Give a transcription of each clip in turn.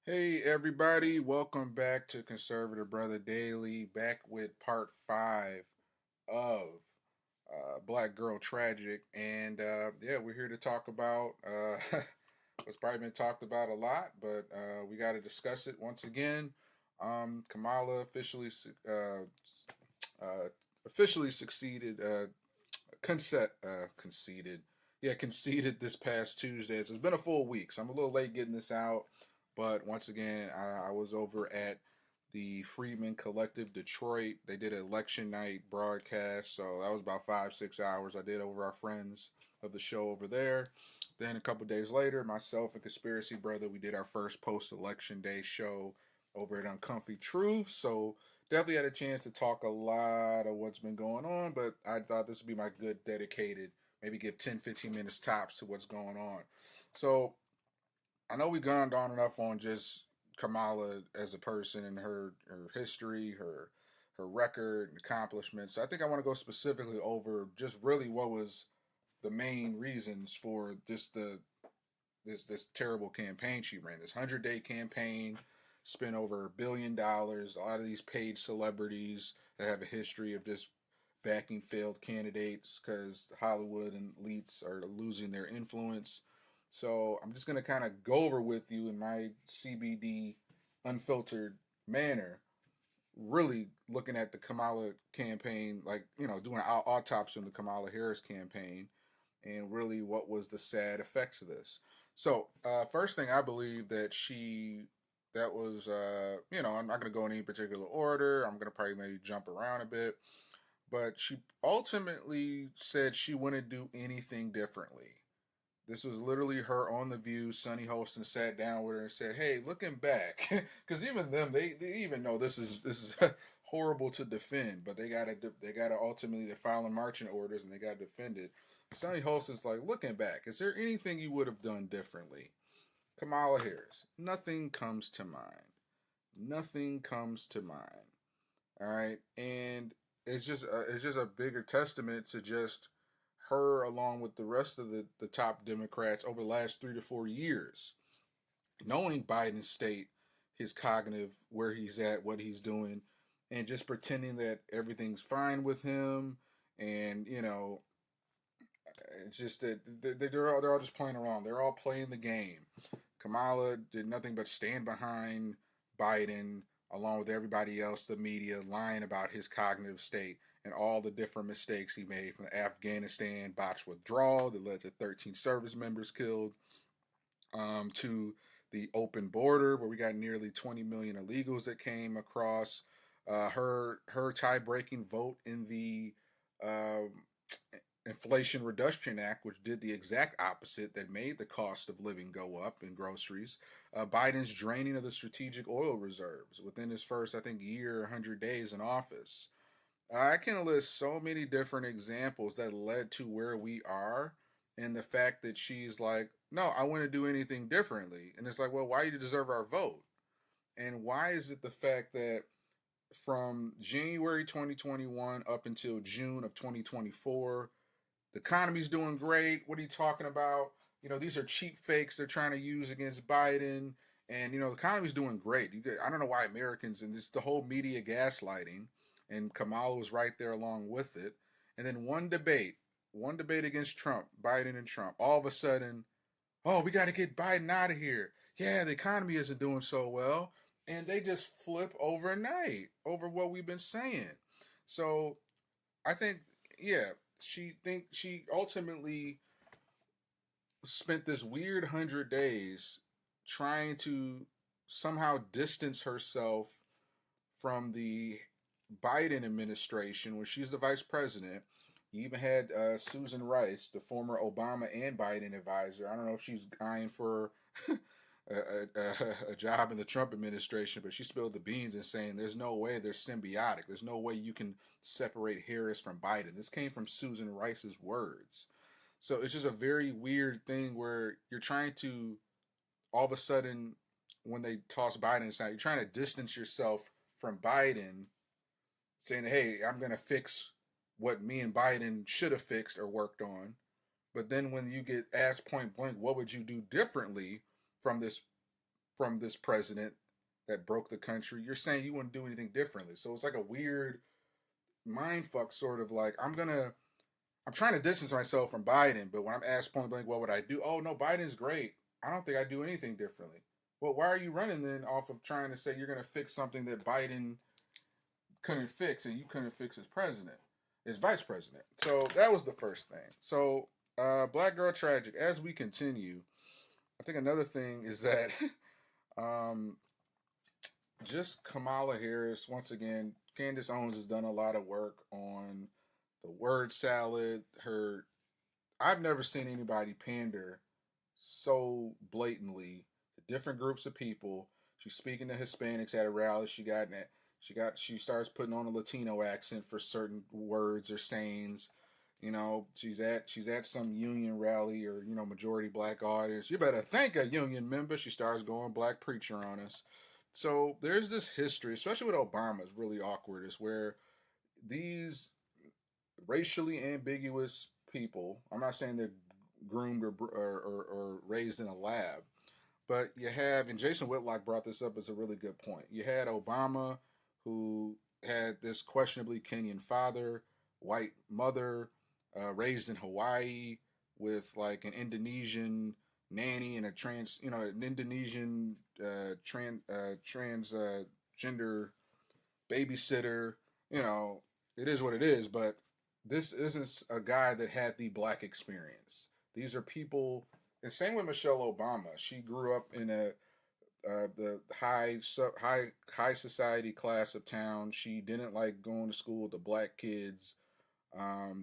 Hey everybody, welcome back to Conservative Brother Daily, back with part 5 of Black Girl Tragic. And yeah, we're here to talk about what's probably been talked about a lot, but we got to discuss it once again. Kamala uh, officially succeeded, conceded. Yeah, conceded this past Tuesday. So it's been a full week. So I'm a little late getting this out. But once again, I was over at the Freedmen Collective Detroit. They did an election night broadcast. So that was about 5, 6 hours I did over our friends of the show over there. Then a couple days later, myself and Conspiracy Brother, we did our first post-election day show over at Uncomfy Truth. So definitely had a chance to talk a lot of what's been going on, but I thought this would be my good dedicated, maybe give 10, 15 minutes tops to what's going on. So I know we've gone on enough on just Kamala as a person and her history, her record and accomplishments. So I think I want to go specifically over just really what was the main reasons for this terrible campaign she ran. This 100-day campaign, spent over $1 billion. A lot of these paid celebrities that have a history of just backing failed candidates because Hollywood and elites are losing their influence. So I'm just going to kind of go over with you in my CBD unfiltered manner, really looking at the Kamala campaign, like, doing an autopsy on the Kamala Harris campaign and really what was the sad effects of this. So, first thing I believe that was, I'm not going to go in any particular order. I'm going to probably maybe jump around a bit. But she ultimately said she wouldn't do anything differently. This was literally her on The View. Sonny Holston sat down with her and said, "Hey, looking back, because even them, they even know this is horrible to defend, but they gotta ultimately they're filing marching orders and they gotta defend it." Sonny Holston's like, "Looking back, is there anything you would have done differently?" Kamala Harris, nothing comes to mind. Nothing comes to mind. All right, and it's just a bigger testament to just her along with the rest of the top Democrats over the last 3 to 4 years, knowing Biden's state, his cognitive, where he's at, what he's doing, and just pretending that everything's fine with him. And, it's just that they're all just playing around. They're all playing the game. Kamala did nothing but stand behind Biden along with everybody else, the media, lying about his cognitive state and all the different mistakes he made, from the Afghanistan botched withdrawal that led to 13 service members killed, to the open border where we got nearly 20 million illegals that came across, her tie-breaking vote in the um, Inflation Reduction Act, which did the exact opposite, that made the cost of living go up in groceries. Biden's draining of the strategic oil reserves within his first, I think, year, 100 days in office. I can list so many different examples that led to where we are, and the fact that she's like, no, I wouldn't do anything differently. And it's like, well, why do you deserve our vote? And why is it the fact that from January 2021 up until June of 2024, the economy's doing great. What are you talking about? These are cheap fakes they're trying to use against Biden. And, the economy's doing great. I don't know why Americans, and this the whole media gaslighting, and Kamala was right there along with it. And then one debate against Trump, Biden and Trump, all of a sudden, oh, we got to get Biden out of here. Yeah, the economy isn't doing so well. And they just flip overnight over what we've been saying. So I think, yeah, she ultimately spent this weird 100 days trying to somehow distance herself from the Biden administration when she's the vice president. You even had Susan Rice, the former Obama and Biden advisor. I don't know if she's eyeing for a job in the Trump administration, but she spilled the beans in saying there's no way they're symbiotic. There's no way you can separate Harris from Biden. This came from Susan Rice's words. So it's just a very weird thing where you're trying to, all of a sudden, when they toss Biden aside, you're trying to distance yourself from Biden, saying, hey, I'm going to fix what me and Biden should have fixed or worked on. But then when you get asked point blank, what would you do differently from this from this president that broke the country. You're saying you wouldn't do anything differently. So it's like a weird mind fuck, sort of like I'm trying to distance myself from Biden, but when I'm asked point blank, what would I do? Oh no, Biden's great. I don't think I'd do anything differently. Well, why are you running then off of trying to say you're going to fix something that Biden couldn't fix and you couldn't fix as president, as vice president? So that was the first thing. So Black Girl Tragic. As we continue, I think another thing is that um, just Kamala Harris, once again, Candace Owens has done a lot of work on the word salad. I've never seen anybody pander so blatantly to different groups of people. She's speaking to Hispanics at a rally. She starts putting on a Latino accent for certain words or sayings. She's at some union rally or majority black audience. You better thank a union member. She starts going black preacher on us. So there's this history, especially with Obama, is really awkward. Is where these racially ambiguous people. I'm not saying they're groomed or raised in a lab, but you have, and Jason Whitlock brought this up as a really good point. You had Obama, who had this questionably Kenyan father, white mother, raised in Hawaii with like an Indonesian nanny and an Indonesian transgender babysitter. It is what it is, but this isn't a guy that had the black experience. These are people, and same with Michelle Obama. She grew up in the high society class of town. She didn't like going to school with the black kids.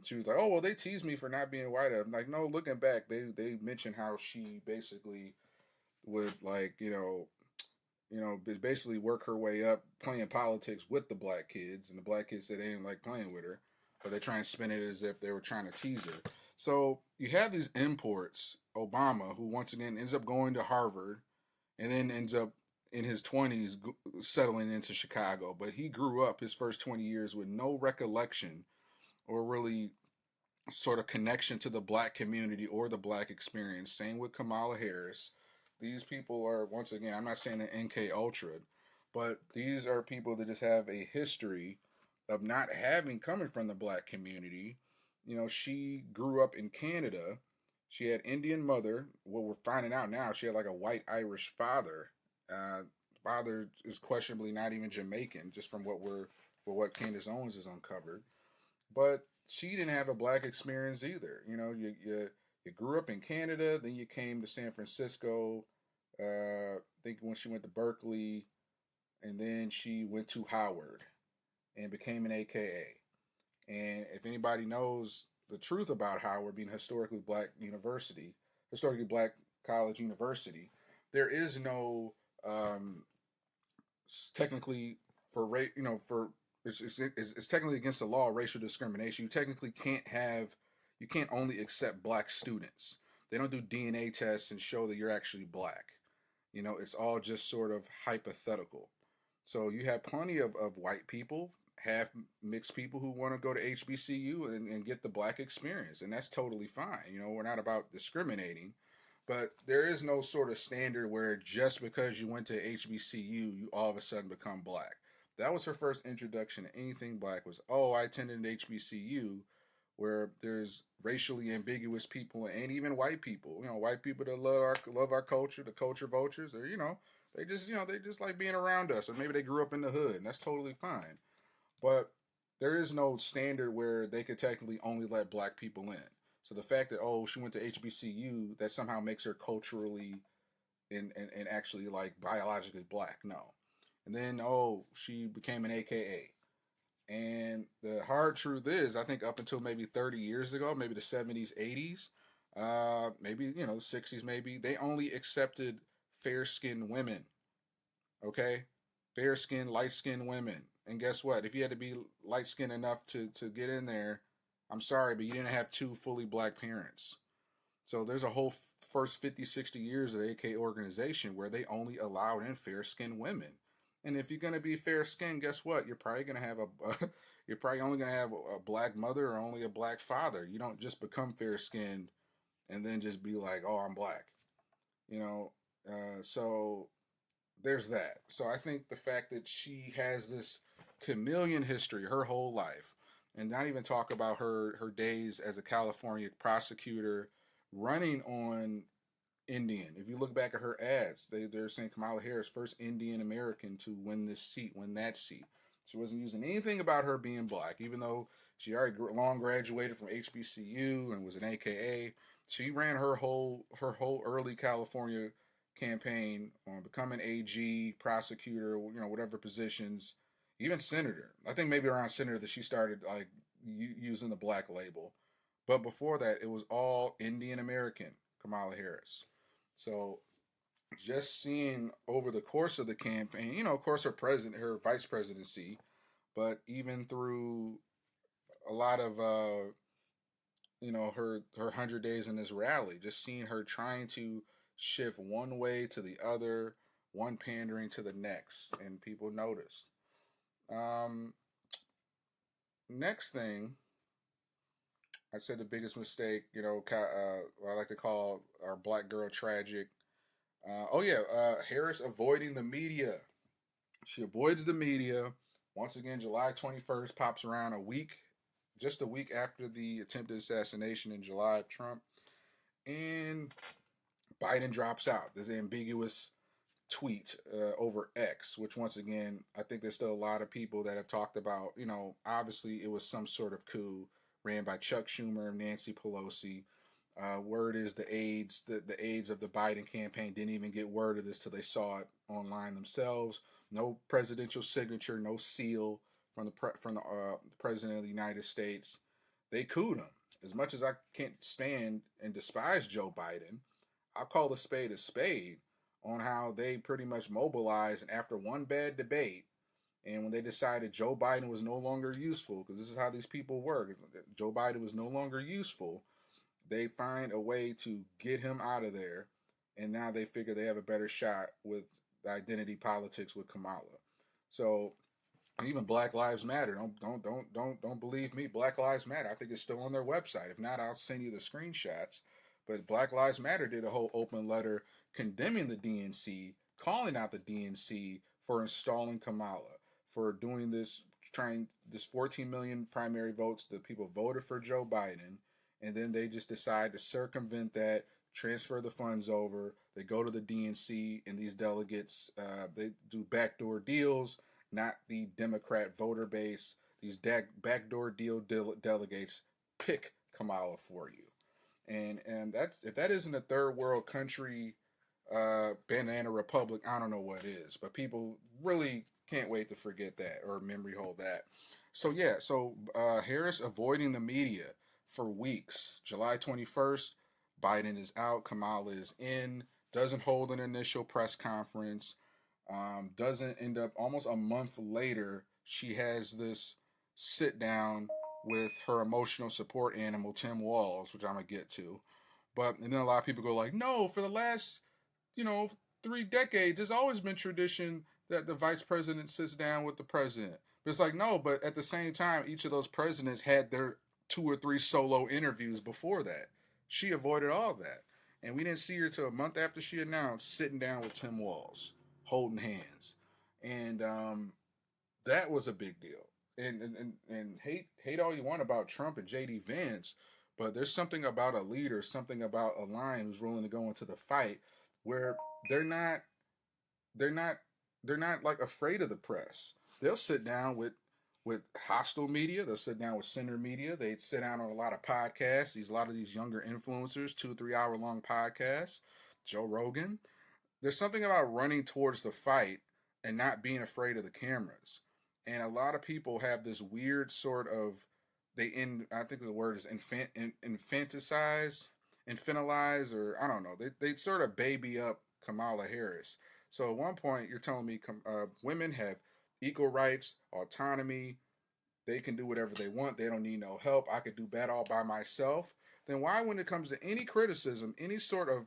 She was like, oh well, they teased me for not being white. I'm like, no. Looking back, they mentioned how she basically would basically work her way up playing politics with the black kids, and the black kids said they didn't like playing with her, but they try and spin it as if they were trying to tease her. So you have these imports, Obama, who once again ends up going to Harvard, and then ends up in his 20s settling into Chicago. But he grew up his first 20 years with no recollection or really sort of connection to the black community or the black experience. Same with Kamala Harris. These people are, once again, I'm not saying the NK Ultra, but these are people that just have a history of not having coming from the black community. She grew up in Canada. She had Indian mother. What we're finding out now, she had like a white Irish father. Father is questionably not even Jamaican, just from what Candace Owens has uncovered. But she didn't have a black experience either. You grew up in Canada, then you came to San Francisco. I think when she went to Berkeley, and then she went to Howard and became an AKA. And if anybody knows the truth about Howard being a historically black college university, there is no technically for rate, for it's technically against the law racial discrimination. You can't only accept black students. They don't do DNA tests and show that you're actually black. It's all just sort of hypothetical. So you have plenty of white people, half mixed people who want to go to HBCU and get the black experience, and that's totally fine. We're not about discriminating, but there is no sort of standard where just because you went to HBCU, you all of a sudden become black. That was her first introduction to anything black was, oh, I attended an HBCU where there's racially ambiguous people and even white people. White people that love our culture, the culture vultures, or they just like being around us, or maybe they grew up in the hood, and that's totally fine. But there is no standard where they could technically only let black people in. So the fact that she went to HBCU, that somehow makes her culturally and actually like biologically black. No. And then she became an AKA. And the hard truth is, I think up until maybe 30 years ago, maybe the 70s, 80s, maybe, 60s, maybe, they only accepted fair-skinned women. Okay? Fair-skinned, light-skinned women. And guess what? If you had to be light-skinned enough to get in there, I'm sorry, but you didn't have two fully black parents. So there's a whole first 50, 60 years of the AK organization where they only allowed in fair-skinned women. And if you're going to be fair-skinned, guess what? You're probably going to have you're probably only going to have a black mother or only a black father. You don't just become fair-skinned and then just be like, oh, I'm black. So there's that. So I think the fact that she has this chameleon history her whole life, and not even talk about her days as a California prosecutor running on Indian. If you look back at her ads, they're saying Kamala Harris, first Indian American to win this seat, win that seat. She wasn't using anything about her being black, even though she already long graduated from HBCU and was an AKA. She ran her whole early California campaign on becoming AG, prosecutor, whatever positions, even senator. I think maybe around senator that she started like using the black label. But before that, it was all Indian American Kamala Harris. So just seeing over the course of the campaign, of course, her vice presidency, but even through a lot of, her 100 days in this rally, just seeing her trying to shift one way to the other, one pandering to the next, and people noticed. Um, Next thing, I'd say the biggest mistake, what I like to call our black girl tragic. Harris avoiding the media. She avoids the media. Once again, July 21st pops around just a week after the attempted assassination in July of Trump. And Biden drops out. There's ambiguous tweet over X, which once again, I think there's still a lot of people that have talked about, obviously it was some sort of coup ran by Chuck Schumer, Nancy Pelosi. Word is the aides of the Biden campaign didn't even get word of this till they saw it online themselves. No presidential signature, no seal from the president of the United States. They cooed him. As much as I can't stand and despise Joe Biden, I call a spade on how they pretty much mobilized after one bad debate. And when they decided Joe Biden was no longer useful, because this is how these people work, Joe Biden was no longer useful, they find a way to get him out of there, and now they figure they have a better shot with identity politics with Kamala. So even Black Lives Matter, don't believe me. Black Lives Matter. I think it's still on their website. If not, I'll send you the screenshots. But Black Lives Matter did a whole open letter condemning the DNC, calling out the DNC for installing Kamala, for doing trying this 14 million primary votes. The people voted for Joe Biden, and then they just decide to circumvent that, transfer the funds over. They go to the DNC, and these delegates, they do backdoor deals, not the Democrat voter base. These backdoor delegates pick Kamala for you. And that's, if that isn't a third world country banana republic, I don't know what is. But people really can't wait to forget that or memory hold that. So Harris avoiding the media for weeks. July 21st, Biden is out, Kamala is in, doesn't hold an initial press conference, doesn't end up, almost a month later, she has this sit down with her emotional support animal, Tim Walz, which I'm going to get to. And then a lot of people go like, no, for the last, 3 decades, there's always been tradition that the vice president sits down with the president. But it's like, no, but at the same time, each of those presidents had their 2 or 3 solo interviews before that. She avoided all that. And we didn't see her till a month after she announced sitting down with Tim Walz, holding hands. And that was a big deal. And hate all you want about Trump and JD Vance, but there's something about a leader, something about a lion who's willing to go into the fight where they're not like afraid of the press. They'll sit down with hostile media. They'll sit down with center media. They sit down on a lot of podcasts. A lot of these younger influencers, 2-3 hour long podcasts. Joe Rogan. There's something about running towards the fight and not being afraid of the cameras. And a lot of people have this weird sort of, I think the word is infantilize, or I don't know. They sort of baby up Kamala Harris. So at one point, you're telling me women have equal rights, autonomy. They can do whatever they want. They don't need no help. I could do that all by myself. Then why, when it comes to any criticism, any sort of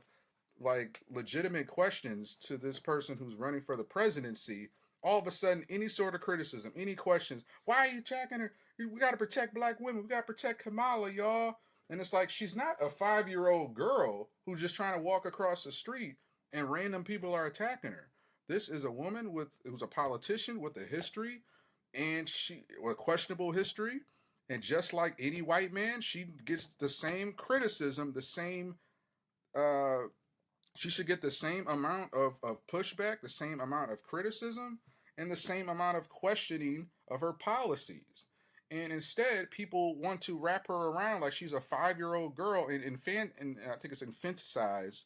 like legitimate questions to this person who's running for the presidency, all of a sudden, any sort of criticism, any questions, why are you attacking her? We got to protect black women. We got to protect Kamala, y'all. And it's like, she's not a 5-year-old girl who's just trying to walk across the street and random people are attacking her. This is a woman who's a politician with a history, and she with questionable history, and just like any white man, she gets the same criticism, the same uh, she should get the same amount of pushback, the same amount of criticism, and the same amount of questioning of her policies. And instead, people want to wrap her around like she's a 5-year-old girl and I think it's infanticize.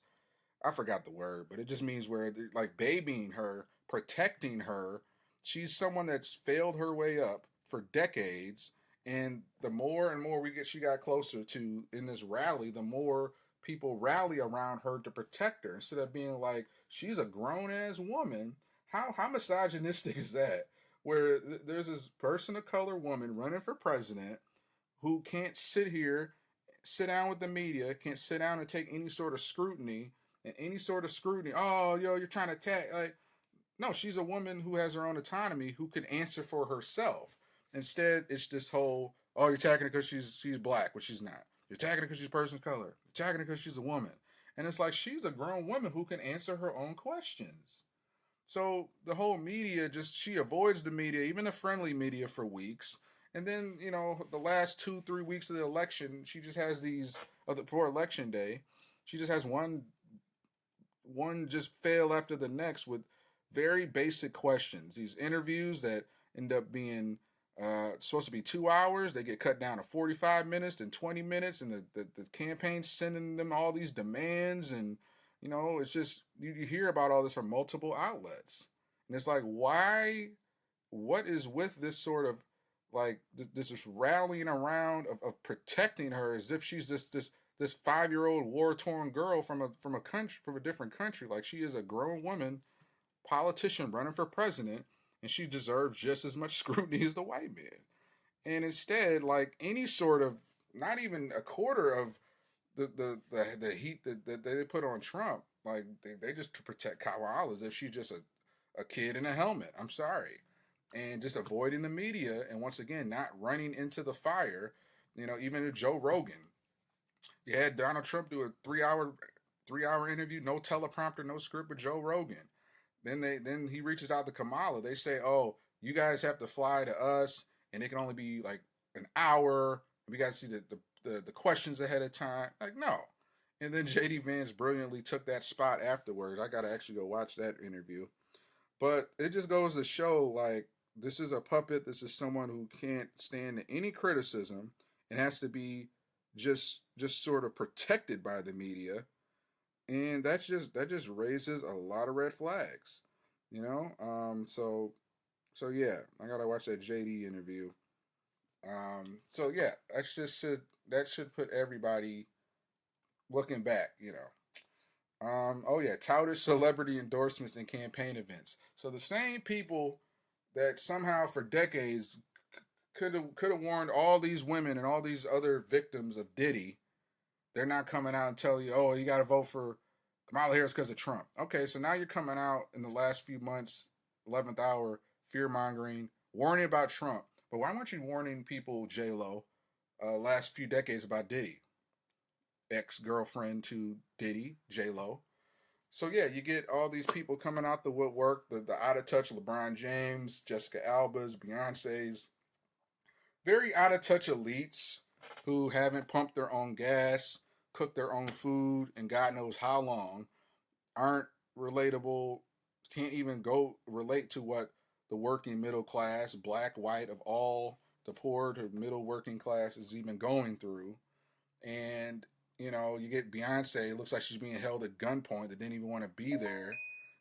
I forgot the word, but it just means where they're like babying her, protecting her. She's someone that's failed her way up for decades, and the more and more she got closer to in this rally, the more people rally around her to protect her instead of being like she's a grown ass woman. How misogynistic is that? Where there's this person of color woman running for president who can't sit down with the media, can't sit down and take any sort of scrutiny and any sort of scrutiny. Oh, yo, you're trying to attack. Like, no, she's a woman who has her own autonomy, who can answer for herself. Instead, it's this whole, oh, you're attacking her because she's black, which she's not. You're attacking her because she's a person of color. You're attacking her because she's a woman. And it's like she's a grown woman who can answer her own questions. So the whole media she avoids the media, even the friendly media, for weeks. And then, the last 2-3 weeks of the election, she just has before election day, she just has one just fail after the next with very basic questions. These interviews that end up being supposed to be 2 hours, they get cut down to 45 minutes and 20 minutes, and the campaign's sending them all these demands, and it's just you hear about all this from multiple outlets, and it's like, why? What is with this sort of like this rallying around of protecting her as if she's this 5-year-old war torn girl from a country, from a different country? Like, she is a grown woman politician running for president, and she deserves just as much scrutiny as the white man. And instead, like any sort of, not even a quarter of the heat that they put on Trump, like they just to protect Kamala as if she's just a kid in a helmet. I'm sorry. And just avoiding the media, and once again, not running into the fire. Even Joe Rogan, you had Donald Trump do a 3 hour interview, no teleprompter, no script with Joe Rogan. Then he reaches out to Kamala. They say, "Oh, you guys have to fly to us, and it can only be like an hour. We got to see the questions ahead of time." Like, no. And then JD Vance brilliantly took that spot afterwards. I got to actually go watch that interview. But it just goes to show, like, this is a puppet. This is someone who can't stand any criticism and has to be just sort of protected by the media, and that just raises a lot of red flags, So yeah, I gotta watch that JD interview. So yeah, that should put everybody looking back. Oh yeah, touted celebrity endorsements and campaign events. So the same people that somehow for decades could have warned all these women and all these other victims of Diddy, they're not coming out and telling you, oh, you got to vote for Kamala Harris because of Trump. Okay, so now you're coming out in the last few months, 11th hour, fear mongering, warning about Trump. But why weren't you warning people, J Lo, last few decades about Diddy, ex girlfriend to Diddy, J Lo? So yeah, you get all these people coming out the woodwork, the out of touch LeBron James, Jessica Alba's, Beyonce's, very out of touch elites who haven't pumped their own gas, cooked their own food, and God knows how long, aren't relatable, can't even go relate to what the working middle class, black, white, of all the poor to middle working class is even going through. And, you get Beyonce, it looks like she's being held at gunpoint, that didn't even want to be there,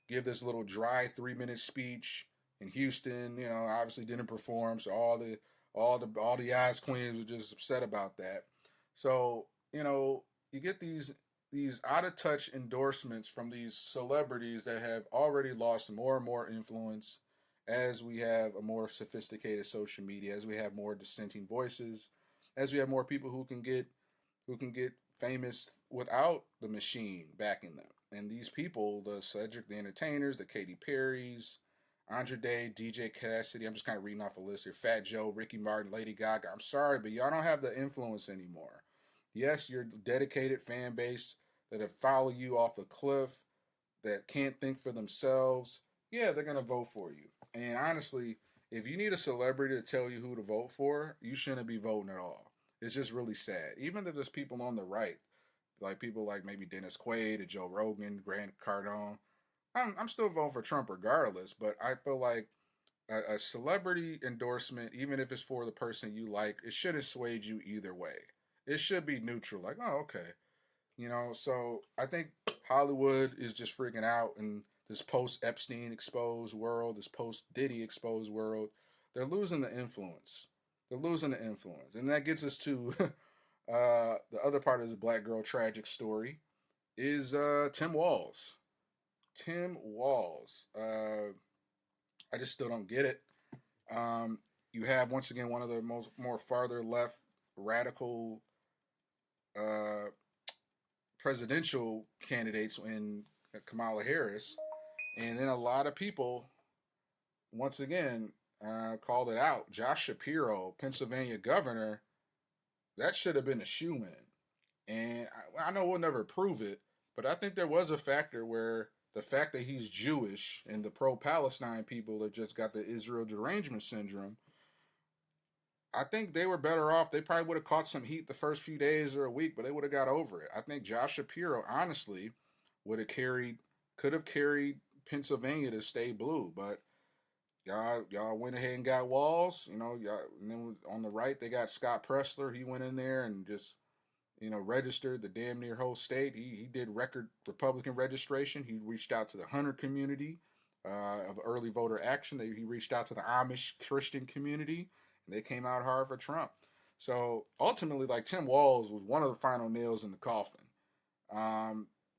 give this little dry 3-minute speech in Houston, obviously didn't perform, so all the eyes queens were just upset about that. So, you get these out of touch endorsements from these celebrities that have already lost more and more influence as we have a more sophisticated social media, as we have more dissenting voices, as we have more people who can get famous without the machine backing them. And these people, the Cedric the Entertainers, the Katy Perrys, Andre Day, DJ Cassidy, I'm just kind of reading off a list here. Fat Joe, Ricky Martin, Lady Gaga. I'm sorry, but y'all don't have the influence anymore. Yes, your dedicated fan base that have followed you off a cliff, that can't think for themselves, Yeah, they're gonna vote for you. And honestly, if you need a celebrity to tell you who to vote for, you shouldn't be voting at all. It's just really sad. Even if there's people on the right, like people like maybe Dennis Quaid or Joe Rogan, Grant Cardone, I'm still voting for Trump regardless. But I feel like a celebrity endorsement, even if it's for the person you like, it shouldn't sway you either way. It should be neutral. Like, oh, okay, so I think Hollywood is just freaking out in this post Epstein exposed world, this post Diddy exposed world. They're losing the influence. They're losing the influence. And that gets us to the other part of this black girl tragic story is Tim Walz. Tim Walz. I just still don't get it. You have once again one of the more farther left radical uh, presidential candidates in Kamala Harris, and then a lot of people once again called it out. Josh Shapiro, Pennsylvania governor, that should have been a shoe in, and I know we'll never prove it, but I think there was a factor where the fact that he's Jewish and the pro-Palestine people that just got the Israel derangement syndrome, I think they were better off. They probably would have caught some heat the first few days or a week, but they would have got over it. I think Josh Shapiro, honestly, would have could have carried Pennsylvania to stay blue. But y'all went ahead and got Walls. Y'all, and then on the right they got Scott Pressler. He went in there and just registered the damn near whole state. He did record Republican registration. He reached out to the Hunter community of early voter action. He reached out to the Amish Christian community. They came out hard for Trump. So ultimately, like Tim Walz was one of the final nails in the coffin.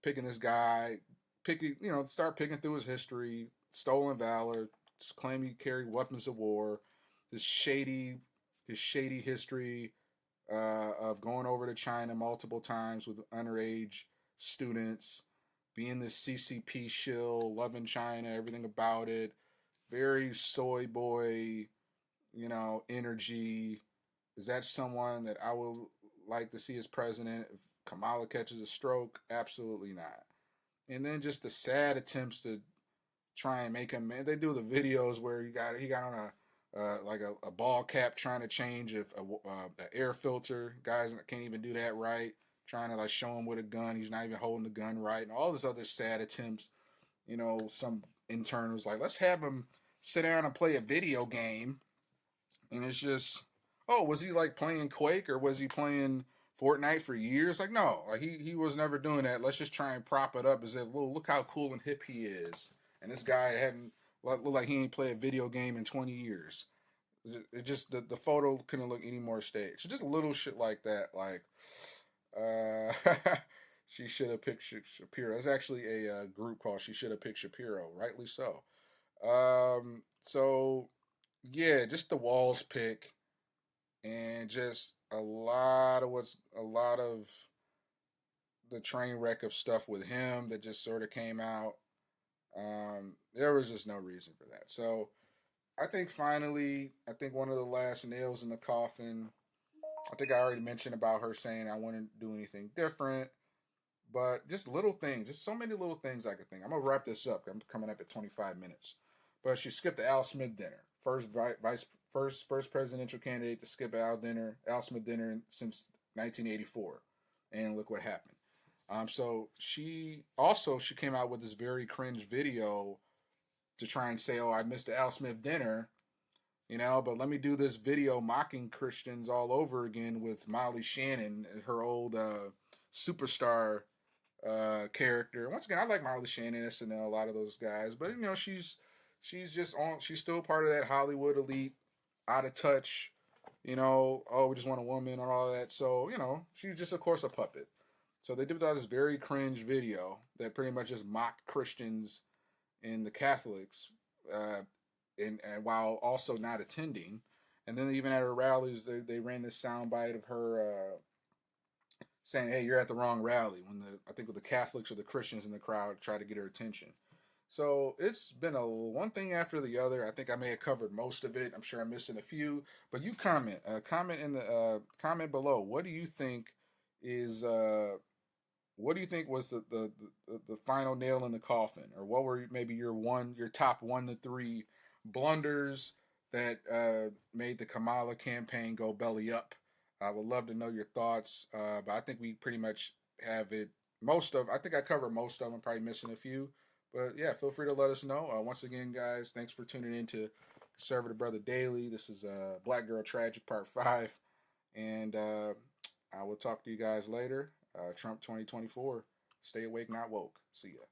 Picking this guy, start picking through his history, stolen valor, claim he carried weapons of war, his shady history of going over to China multiple times with underage students, being this CCP shill, loving China, everything about it, very soy boy energy. Is that someone that I would like to see as president? If Kamala catches a stroke, absolutely not. And then just the sad attempts to try and make him. They do the videos where he got on like a ball cap trying to change a air filter. Guys can't even do that right. Trying to like show him with a gun, he's not even holding the gun right, and all this other sad attempts. Some intern was like, let's have him sit down and play a video game. And it's just, oh, was he like playing Quake or was he playing Fortnite for years? Like, no, like he was never doing that. Let's just try and prop it up as if, well, look how cool and hip he is. And this guy hadn't look like he ain't played a video game in 20 years. It just the photo couldn't look any more staged. So just little shit like that, like she should have picked Shapiro. There's actually a group called She Should Have Picked Shapiro, rightly so. So yeah, just the Walls pick, and just a lot of the train wreck of stuff with him that just sort of came out. There was just no reason for that. So I think finally, I think one of the last nails in the coffin. I think I already mentioned about her saying I wouldn't do anything different, but just little things, just so many little things I could think. I'm gonna wrap this up. I'm coming up at 25 minutes. But she skipped the Al Smith dinner. First presidential candidate to skip Al Smith dinner since 1984, and look what happened. So she came out with this very cringe video to try and say, "Oh, I missed the Al Smith dinner," but let me do this video mocking Christians all over again with Molly Shannon, her old superstar character. Once again, I like Molly Shannon, SNL, a lot of those guys, but she's still part of that Hollywood elite, out of touch. Oh, we just want a woman and all that. So she's just of course a puppet. So they did this very cringe video that pretty much just mocked Christians and the Catholics, and while also not attending. And then even at her rallies, they ran this soundbite of her saying, "Hey, you're at the wrong rally." When I think with the Catholics or the Christians in the crowd try to get her attention. So it's been one thing after the other. I think I may have covered most of it. I'm sure I'm missing a few, but you comment in the comment below. What do you think is what do you think was the final nail in the coffin, or what were maybe your top 1 to 3 blunders that made the Kamala campaign go belly up? I would love to know your thoughts, but I think we pretty much have it. I think I covered most of them. Probably missing a few, but yeah, feel free to let us know. Once again, guys, thanks for tuning in to Conservative Brother Daily. This is Black Girl Tragic Part 5, and I will talk to you guys later. Trump 2024. Stay awake, not woke. See ya.